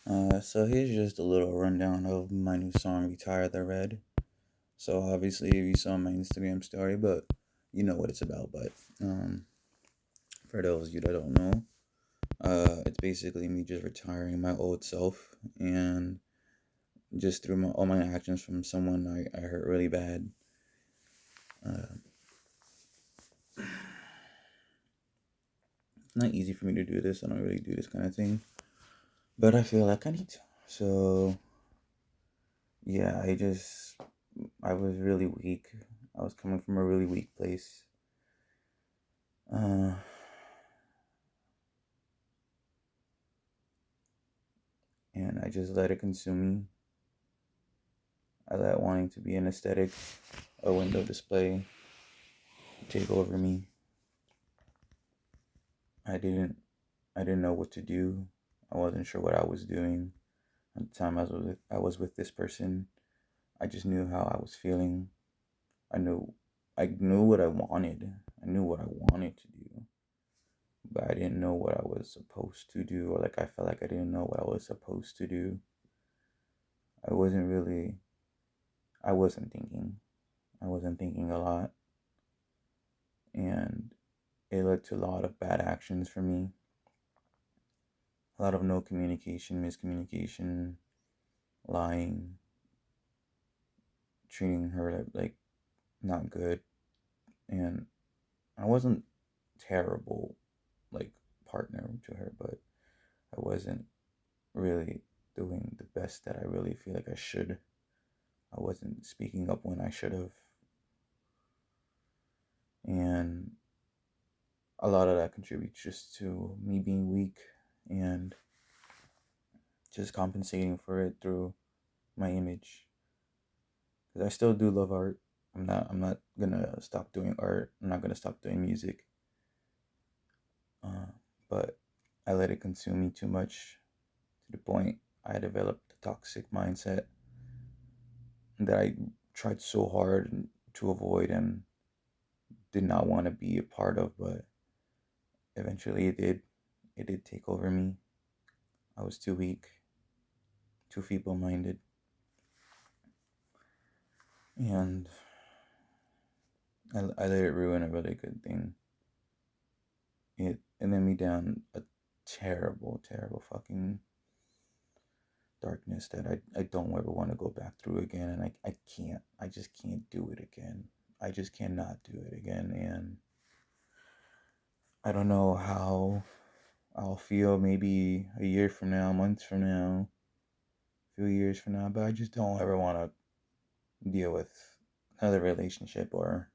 So here's just a little rundown of my new song, Retire the Red. So obviously, if you saw my Instagram story, but you know what it's about. But um, for those of you that don't know, it's basically me just retiring my old self and just through all my actions from someone I hurt really bad. Uh, it's not easy for me to do this. I don't really do this kind of thing, but I feel like I need to. So yeah, I was really weak. I was coming from a really weak place. Uh, and I just let it consume me. I let wanting to be an aesthetic, a window display, take over me. I didn't I didn't know what to do. I wasn't sure what I was doing. At the time I was with this person, I just knew how I was feeling. I knew I knew what I wanted. I knew what I wanted to do, but I didn't know what I was supposed to do, or like I felt like I didn't know what I was supposed to do. I wasn't really I wasn't thinking. I wasn't thinking a lot, and it led to a lot of bad actions for me. A lot of no communication, miscommunication, lying, treating her like not good. And I wasn't terrible like partner to her, but I wasn't really doing the best that I really feel like I should. I wasn't speaking up when I should have. And a lot of that contributes just to me being weak and just compensating for it through my image. Because I still do love art. I'm not gonna stop doing art. I'm not gonna stop doing music. Uh, but I let it consume me too much to the point I developed a toxic mindset that I tried so hard to avoid and did not want to be a part of, but eventually it did. It did take over me. I was too weak, too feeble minded, and I let it ruin a really good thing. It led me down a terrible, terrible fucking darkness that I don't ever want to go back through again. And I can't. I just can't do it again. I just cannot do it again. And I don't know how I'll feel maybe a year from now, months from now, a few years from now, but I just don't ever want to deal with another relationship or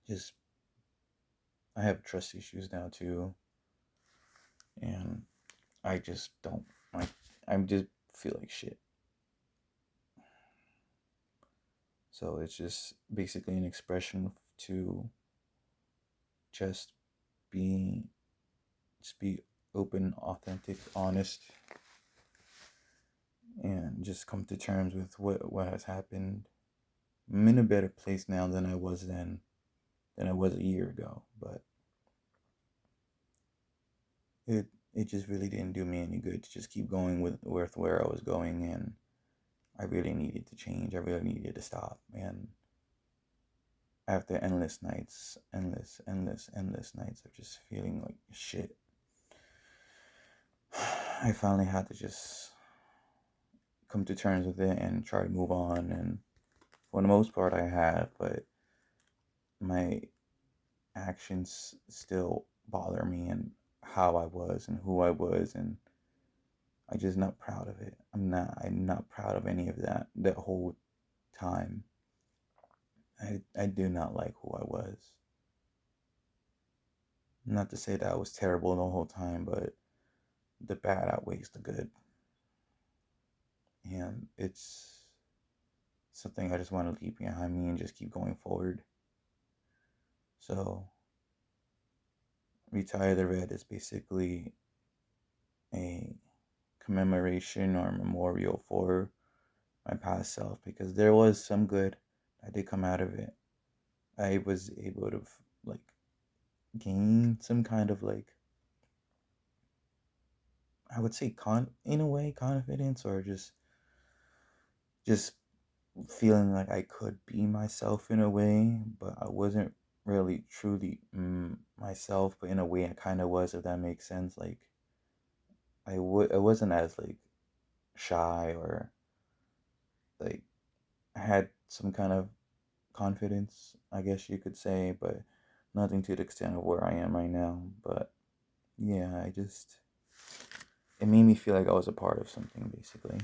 just, I have trust issues now too. And I just don't, like, I just feel like shit. So it's just basically an expression to just be just be open, authentic, honest, and just come to terms with what has happened. I'm in a better place now than I was then, than I was a year ago, but it it just really didn't do me any good to just keep going with where I was going, and I really needed to change. I really needed to stop, and after endless nights, endless nights of just feeling like shit, I finally had to just come to terms with it and try to move on. And for the most part, I have, but my actions still bother me and how I was and who I was, and I'm just not proud of it. I'm not proud of any of that whole time. I do not like who I was. Not to say that I was terrible the whole time, but the bad outweighs the good. And it's something I just want to leave behind me and just keep going forward. So, Retire the Red is basically a commemoration or memorial for my past self, because there was some good that did come out of it. I was able to gain some kind of I would say in a way confidence, or just feeling like I could be myself in a way, but I wasn't really truly myself, but in a way I kind of was, if that makes sense. Like I wasn't as like shy, or like I had some kind of confidence, I guess you could say, but nothing to the extent of where I am right now. But yeah, it made me feel like I was a part of something, basically.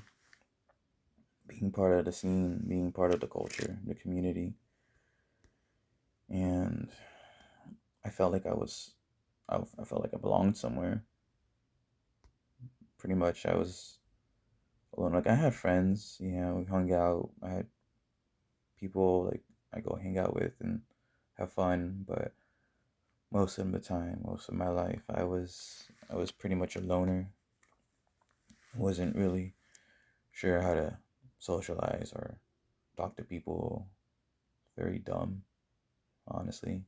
Being part of the scene, being part of the culture, the community. And I felt like I felt like I belonged somewhere. Pretty much, I was alone. Like, I had friends, we hung out. I had people, like, I go hang out with and have fun, but most of the time, most of my life, I was pretty much a loner. Wasn't really sure how to socialize or talk to people. Very dumb, honestly.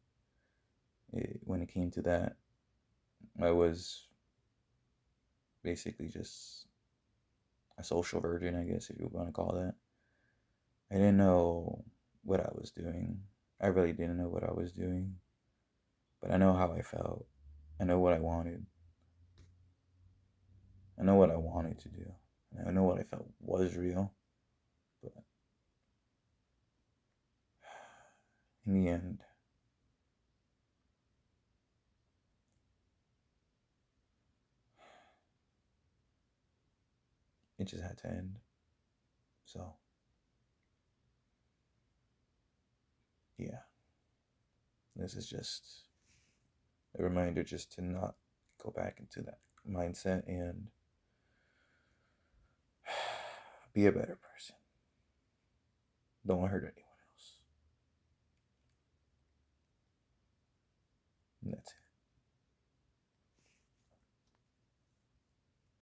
When it came to that, I was basically just a social virgin, I guess, if you want to call that. I didn't know what I was doing. I really didn't know what I was doing, but I know how I felt. I know what I wanted. I know what I wanted to do. I know what I felt was real, but in the end, it just had to end. So, yeah, this is just a reminder just to not go back into that mindset and be a better person. Don't hurt anyone.